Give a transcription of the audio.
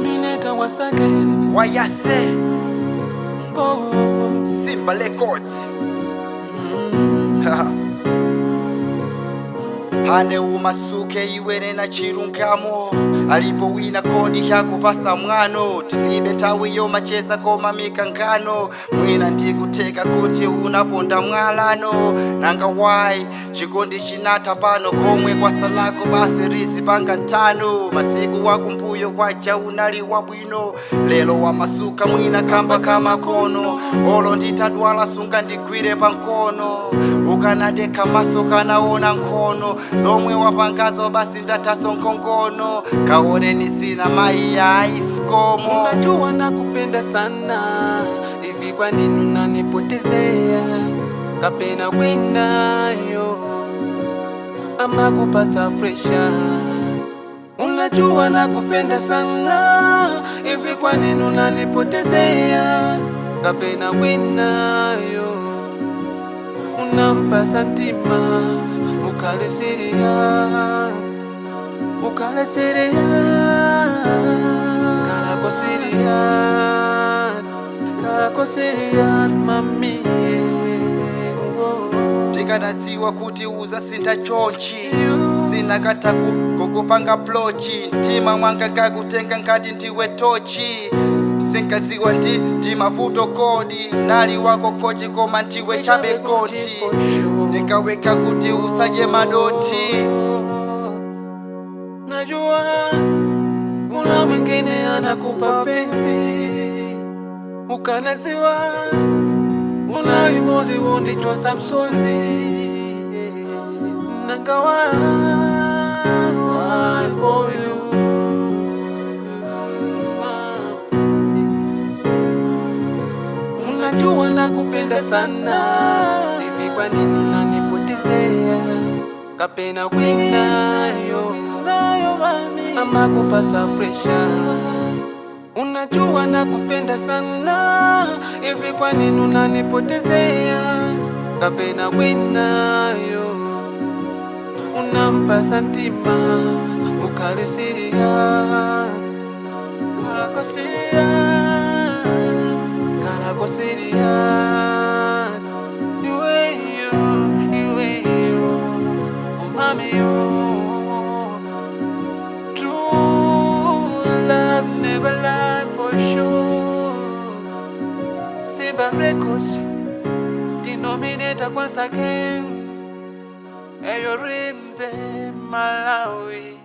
Denominator once again. Why I say Oh. Simba Records. Hane umasuke iwere na chirungamo alipo wina kodi yako pasa mwano tilibe tawi yo machesa koma mikangano mwina ndikuteka kuti unaponda mwalano nanga wai chikondi chinata pano komwe kwa salako basi rizi panga ntano masiku wakumbuyo kwacha unali wabwino lelo wa masuka mwina kamba kama kono olo nditadwala sunga ndikwire pankono ukanadeka maso kanaona nkono zomwe wapangazo basi ndataso nkongono kaoneni sina mai ya iskomo. Unajua nakupenda sana hivi kwa nini unanipotezea kapena winayo ama kupata pressure. Unajua nakupenda sana hivi kwa nini unanipotezea kapena winayo unampa santima ukale serious Karako serious mami. Tikadadziwa kuti uza sinta chonchi sina kata kukupanga plochi ntima mwanga kakutenga ngati ndiwe tochi sinkadziwa ndi mavuto kodi nali wako koji koma ndiwe chabe koti nikaweka kuti usaje madoti. Najua kuna mwingine anakupa penzi ukanaziwa unalimozi wondichosa msozi nangawa for you. Unajua nakupenda sana hivi kwa nini unanipotezea kapena winayo ama kupata pressure. Unajua nakupenda sana hivi kwa nini unanipotezea kapena winayo unampa santima ukale serious Karako serious iwe you oh mami you. Never lie for sure. Simba Records, denominator once again. Ayo Rimze Malawi.